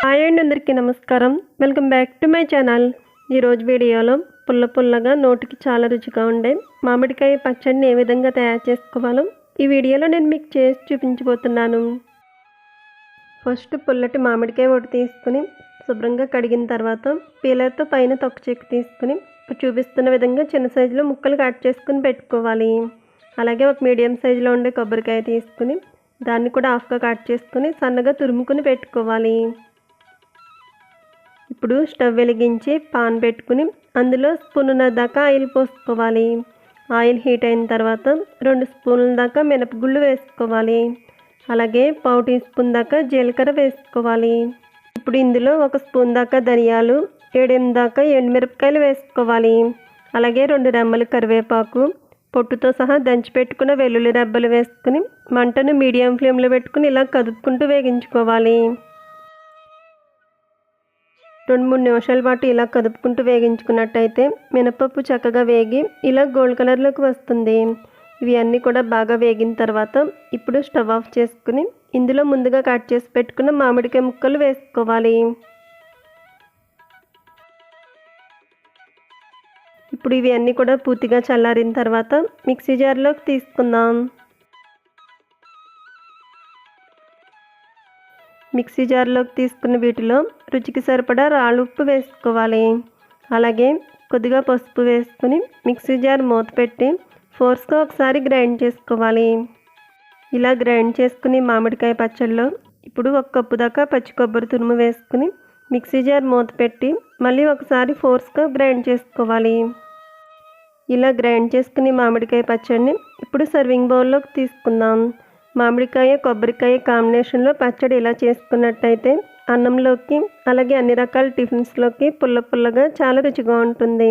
Hi అండి, అందరికీ నమస్కారం. Welcome back to my channel. ఈరోజు వీడియోలో పుల్లగా నోటికి చాలా రుచిగా ఉండే మామిడికాయ పచ్చడిని ఏ విధంగా తయారు చేసుకోవాలో ఈ వీడియోలో నేను మీకు చేసి చూపించబోతున్నాను. ఫస్ట్ పుల్లటి మామిడికాయ ఒకటి తీసుకుని శుభ్రంగా కడిగిన తర్వాత పీలర్తో పైన తొక్క చెక్కు తీసుకుని చూపిస్తున్న విధంగా చిన్న సైజులో ముక్కలు కట్ చేసుకుని పెట్టుకోవాలి. అలాగే ఒక మీడియం సైజులో ఉండే కొబ్బరికాయ తీసుకుని దాన్ని కూడా హాఫ్గా కట్ చేసుకుని సన్నగా తురుముకుని పెట్టుకోవాలి. ఇప్పుడు స్టవ్ వెలిగించి పాన్ పెట్టుకుని అందులో స్పూనున్నర దాకా ఆయిల్ పోసుకోవాలి. ఆయిల్ హీట్ అయిన తర్వాత 2 స్పూన్ల దాకా మినపగుళ్ళు వేసుకోవాలి. అలాగే పావు టీ స్పూన్ దాకా జీలకర్ర వేసుకోవాలి. ఇప్పుడు ఇందులో 1 స్పూన్ దాకా ధనియాలు, 7-8 దాకా ఎండుమిరపకాయలు వేసుకోవాలి. అలాగే 2 రెమ్మలు కరివేపాకు, పొట్టుతో సహా దంచి పెట్టుకున్న వెల్లుల్లి రెబ్బలు వేసుకుని మంటను మీడియం ఫ్లేమ్లో పెట్టుకుని ఇలా కదుపుకుంటూ వేగించుకోవాలి. 2-3 నిమిషాల పాటు ఇలా కదుపుకుంటూ వేగించుకున్నట్టయితే మినపప్పు చక్కగా వేగి ఇలా గోల్డ్ కలర్లోకి వస్తుంది. ఇవి అన్నీ కూడా బాగా వేగిన తర్వాత ఇప్పుడు స్టవ్ ఆఫ్ చేసుకుని ఇందులో ముందుగా కట్ చేసి పెట్టుకున్న మామిడికాయ ముక్కలు వేసుకోవాలి. ఇప్పుడు ఇవి అన్నీ కూడా పూర్తిగా చల్లారిన తర్వాత మిక్సీ జార్లోకి తీసుకుందాం. మిక్సీ జార్లోకి తీసుకున్న వీటిలో రుచికి సరిపడా రాళ్ళు ఉప్పు వేసుకోవాలి. అలాగే కొద్దిగా పసుపు వేసుకుని మిక్సీ జార్ మూత పెట్టి ఫోర్స్గా ఒకసారి గ్రైండ్ చేసుకోవాలి. ఇలా గ్రైండ్ చేసుకుని మామిడికాయ పచ్చడిలో ఇప్పుడు 1 కప్పు దాకా పచ్చి కొబ్బరి తురుము వేసుకుని మిక్సీ జార్ మూత పెట్టి మళ్ళీ ఒకసారి ఫోర్స్గా గ్రైండ్ చేసుకోవాలి. ఇలా గ్రైండ్ చేసుకుని మామిడికాయ పచ్చడిని ఇప్పుడు సర్వింగ్ బౌల్లోకి తీసుకుందాం. మామిడికాయ కొబ్బరికాయ కాంబినేషన్లో పచ్చడి ఇలా చేసుకున్నట్టయితే అన్నంలోకి అలాగే అన్ని రకాల టిఫిన్స్లోకి పుల్లగా చాలా రుచిగా ఉంటుంది.